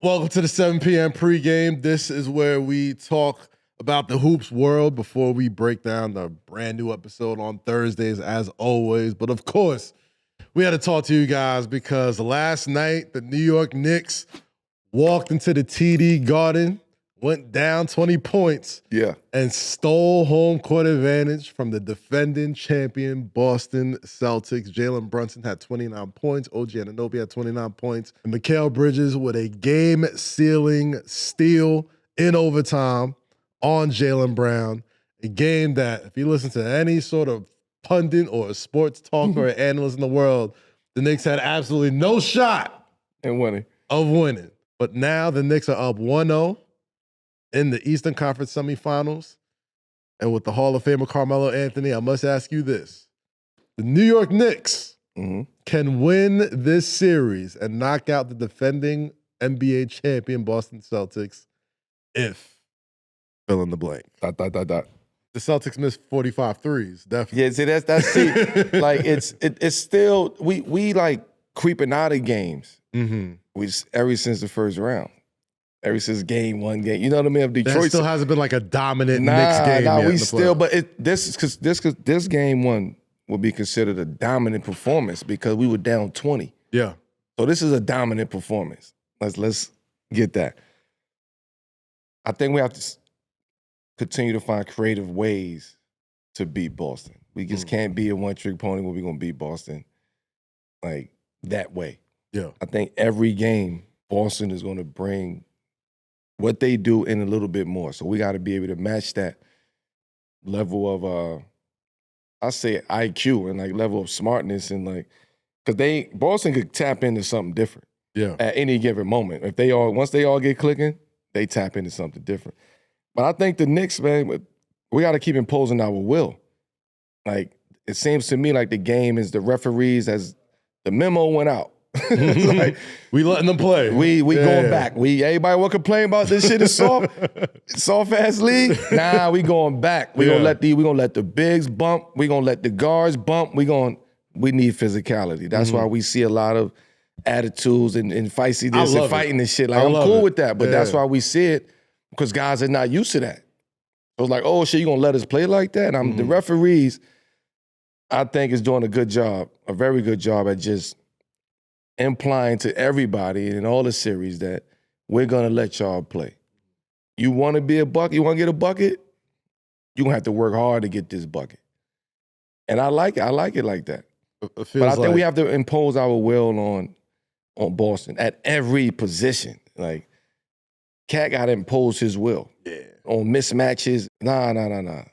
Welcome to the 7 p.m. pregame. This is where we talk about the hoops world before we break down the brand new episode on Thursdays, as always. But of course, we had to talk to you guys because last night the New York Knicks walked into the TD Garden, went down 20 points, and stole home court advantage from the defending champion Boston Celtics. Jaylen Brunson had 29 points. OG Anunoby had 29 points. And Mikal Bridges with a game-sealing steal in overtime on Jaylen Brown. A game that, if you listen to any sort of pundit or a sports talker or analyst in the world, the Knicks had absolutely no shot of winning. But now the Knicks are up 1-0 in the Eastern Conference semifinals. And with the Hall of Famer Carmelo Anthony, I must ask you this. The New York Knicks can win this series and knock out the defending NBA champion Boston Celtics if fill in the blank. The Celtics missed 45 threes, definitely. Yeah, see, that's it. Like it's still we like creeping out of games. Ever since the first round. Ever since game one, you know what I mean? Of Detroit, that still hasn't been like a dominant Knicks game yet. We still, but this game one would be considered a dominant performance because we were down 20. Yeah. So this is a dominant performance. Let's get that. I think we have to continue to find creative ways to beat Boston. We just can't be a one-trick pony where we're gonna beat Boston like that way. Yeah. I think every game Boston is gonna bring what they do in a little bit more. So we got to be able to match that level of, I say IQ and like level of smartness and like, because Boston could tap into something different. Yeah. At any given moment. Once they all get clicking, they tap into something different. But I think the Knicks, man, we got to keep imposing our will. Like, it seems to me like the game is the referees as the memo went out. Like, we letting them play. We going back. Everybody will complain about this shit is soft, soft ass league. Nah, we going back. We gonna let the bigs bump. We gonna let the guards bump. We need physicality. That's why we see a lot of attitudes and feistiness and fighting and shit. Like I'm cool with that, but that's why we see it because guys are not used to that. It was like, oh shit, you gonna let us play like that? The referees, I think, is doing a very good job at just implying to everybody in all the series that we're going to let y'all play. You want to be a bucket? You want to get a bucket? You're going to have to work hard to get this bucket. And I like it. I like it like that. But I think we have to impose our will on Boston at every position. Like, Cat got to impose his will. Yeah. On mismatches. Nah.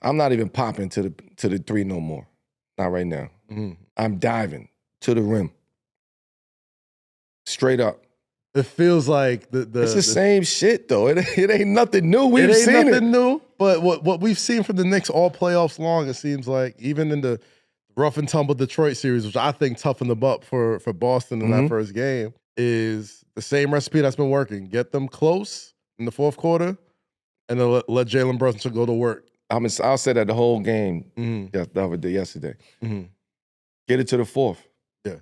I'm not even popping to the three no more. Not right now. I'm diving to the rim. Straight up. It feels like it's the same shit though. It ain't nothing new. We've seen it. It ain't nothing new. But what we've seen from the Knicks all playoffs long, it seems like, even in the rough and tumble Detroit series, which I think toughened them up for Boston in that first game, is the same recipe that's been working. Get them close in the fourth quarter, and then let Jaylen Brunson go to work. I'll say that the whole game yesterday. Get it to the fourth. Yeah.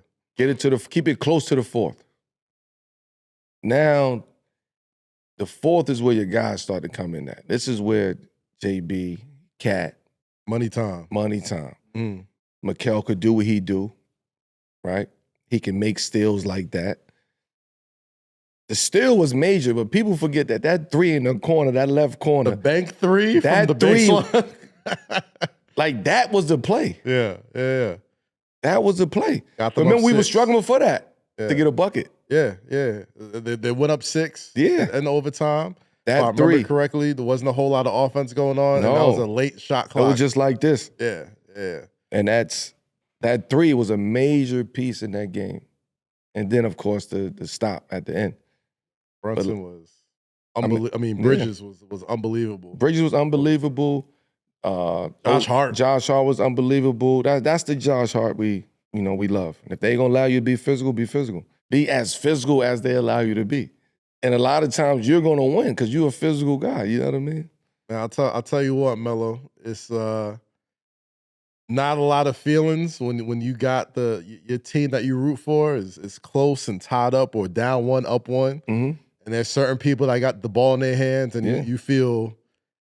Keep it close to the fourth. Now, the fourth is where your guys start to come in at. This is where JB, Cat, money time. Mikal could do what he do, right? He can make steals like that. The steal was major, but people forget that three in the corner, that left corner. The bank three from the baseline. Like, that was the play. Yeah. That was the play. Remember, we were struggling for that to get a bucket. Yeah. They went up 6 in overtime. That if I remember correctly, there wasn't a whole lot of offense going on, and that was a late shot clock. It was just like this. Yeah. And that three was a major piece in that game. And then, of course, the stop at the end. Brunson was unbelievable. Bridges was unbelievable. Bridges was unbelievable. Josh Hart was unbelievable. That's the Josh Hart we love. And if they gonna allow you to be physical, be physical. Be as physical as they allow you to be. And a lot of times you're gonna win because you're a physical guy. You know what I mean? Man, I'll tell you what, Melo. It's not a lot of feelings when you got your team that you root for is close and tied up or down 1, up 1. And there's certain people that got the ball in their hands and you feel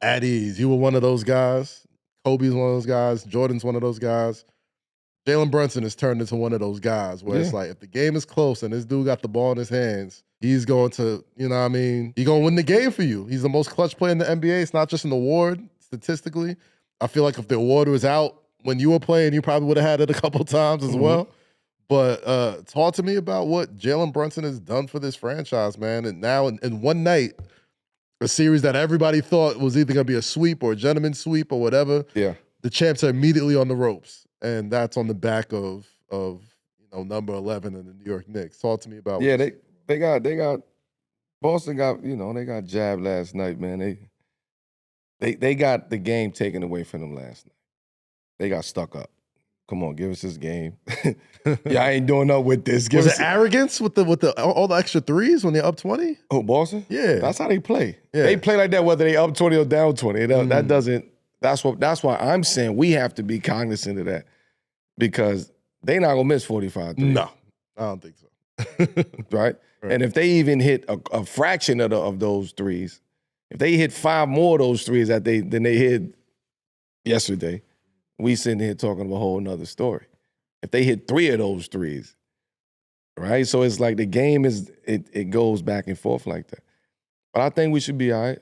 at ease. You were one of those guys. Kobe's one of those guys. Jordan's one of those guys. Jaylen Brunson has turned into one of those guys where it's like, if the game is close and this dude got the ball in his hands, he's going to, you know what I mean? He's going to win the game for you. He's the most clutch player in the NBA. It's not just an award, statistically. I feel like if the award was out when you were playing, you probably would have had it a couple times as well. But talk to me about what Jaylen Brunson has done for this franchise, man. And now in one night, a series that everybody thought was either going to be a sweep or a gentleman's sweep or whatever, the champs are immediately on the ropes. And that's on the back of number 11 in the New York Knicks. Talk to me about they got Boston got, they got jabbed last night, man. They got the game taken away from them last night. They got stuck up. Come on, give us this game. I ain't doing nothing with this. Was it arrogance with all the extra threes when they're up 20? Oh, Boston? Yeah. That's how they play. Yeah. They play like that whether they up 20 or down 20. That doesn't. That's why I'm saying we have to be cognizant of that because they not gonna miss 45 threes. No, I don't think so. Right? And if they even hit a fraction of those threes, if they hit 5 more of those threes than they hit yesterday, we sitting here talking about a whole nother story. If they hit 3 of those threes, right? So it's like the game it goes back and forth like that. But I think we should be all right.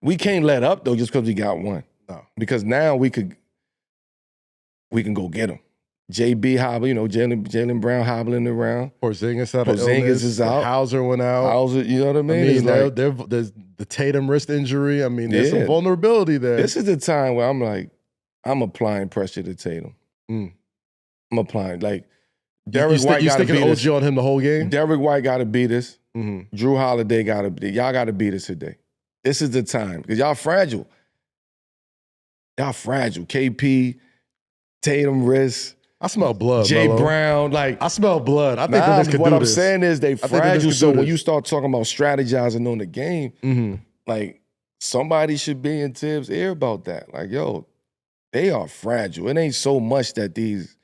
We can't let up though just because we got one. No. Because now we can go get them. JB hobbling, Jaylen Brown hobbling around. Porzingis out of illness. Is out. Hauser went out. Hauser, you know what I mean? There's the Tatum wrist injury. I mean, there's some vulnerability there. This is the time where I'm applying pressure to Tatum. I'm applying Derrick White. You sticking OG on him the whole game? Derrick White got to beat this. Drew Holiday y'all got to beat us today. This is the time because y'all fragile. Y'all fragile. KP, Tatum wrist. I smell blood. Jay Melo. Brown, I smell blood. I think the Knicks could do this. What I'm saying is they fragile. So when this. you start talking about strategizing on the game, somebody should be in Tibbs' ear about that. They are fragile. It ain't so much that these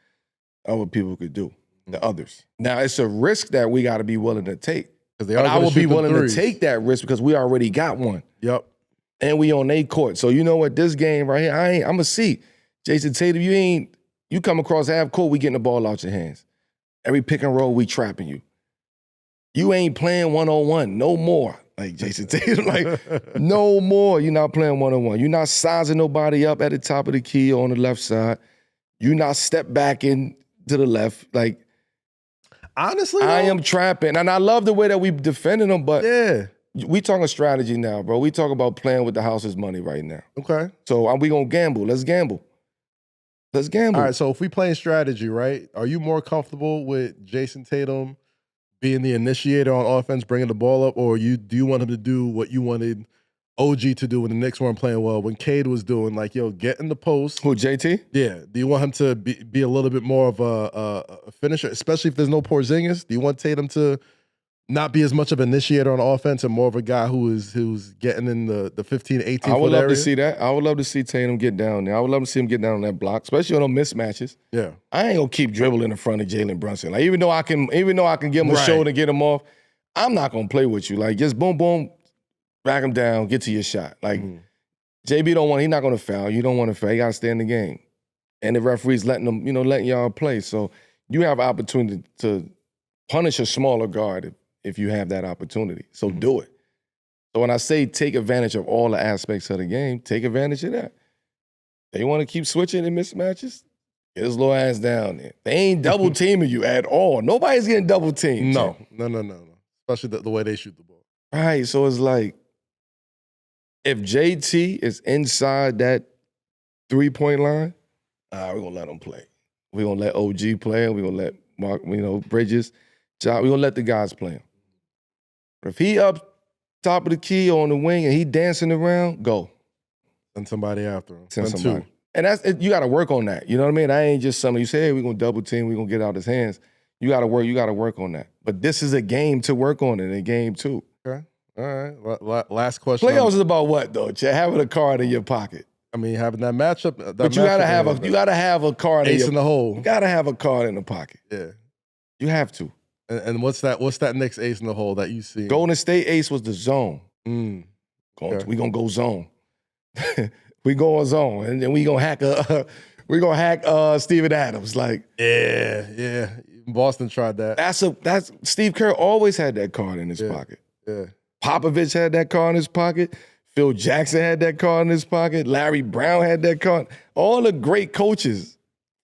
other people could do. The others. Now it's a risk that we got to be willing to take. But I will be willing to take that risk because we already got one. Yep. And we on their court. So you know what? This game right here, I'm going to see. Jason Tatum, you come across half court, we getting the ball out your hands. Every pick and roll, we trapping you. You ain't playing one-on-one no more. Like Jason Tatum, no more. You're not playing one-on-one. You're not sizing nobody up at the top of the key on the left side. You're not step back in to the left. Honestly, I am trapping. And I love the way that we defending them, but we talking strategy now, bro. We talk about playing with the house's money right now. Okay. So we going to gamble. Let's gamble. Let's gamble. All right, so if we playing strategy, right, are you more comfortable with Jason Tatum being the initiator on offense, bringing the ball up, or do you want him to do what you wanted OG to do when the Knicks weren't playing well, when Cade was doing, get in the post? Who, JT? Yeah. Do you want him to be a little bit more of a finisher, especially if there's no Porzingis? Do you want Tatum to not be as much of an initiator on offense and more of a guy who's getting in the 15, 18 foot area? I would love to see that. I would love to see Tatum get down there. I would love to see him get down on that block, especially on those mismatches. Yeah. I ain't gonna keep dribbling in front of Jaylen Brunson. Even though I can give him a shoulder and get him off, I'm not gonna play with you. Just boom, boom, back him down, get to your shot. JB he's not gonna foul. You don't want to foul. You gotta stay in the game. And the referee's letting y'all play. So you have an opportunity to punish a smaller guard if you have that opportunity. So do it. So when I say take advantage of all the aspects of the game, take advantage of that. They want to keep switching in mismatches, get his little ass down there. They ain't double teaming you at all. Nobody's getting double teamed. No. Especially the way they shoot the ball. Right, so it's if JT is inside that 3-point line, we're going to let him play. We're going to let OG play him. We're going to let Mark, Bridges, John, we're going to let the guys play him. But if he up top of the key on the wing and he dancing around, go. Send somebody after him. Send somebody. And you got to work on that. You know what I mean? I ain't just something you say, hey, we're going to double team, we're going to get out his hands. You got to work on that. But this is a game to work on it, a game too. Okay. All right. Last question. Playoffs is about what though? Having a card in your pocket. I mean, having that matchup. But you gotta have a card ace in the hole. You gotta have a card in the pocket. Yeah. You have to. And what's that Knicks ace in the hole that you see? Golden State ace was the zone. Okay. We gonna go zone. We go on zone, and then we gonna hack Steven Adams. Like, yeah. Boston tried that. That's Steve Kerr always had that card in his pocket. Yeah. Popovich had that card in his pocket. Phil Jackson had that card in his pocket. Larry Brown had that card. All the great coaches.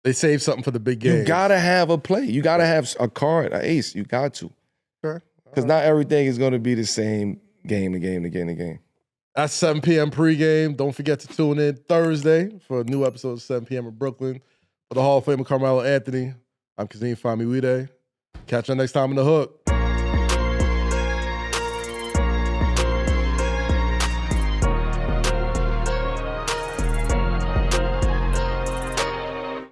They saved something for the big game. You gotta have a play. You gotta have a card, an ace. You got to. Sure. Because not everything is gonna be the same game to game. That's 7 p.m. pregame. Don't forget to tune in Thursday for a new episode of 7 p.m. in Brooklyn. For the Hall of Famer Carmelo Anthony, I'm Kazim Famiwide. Catch you next time in the hook.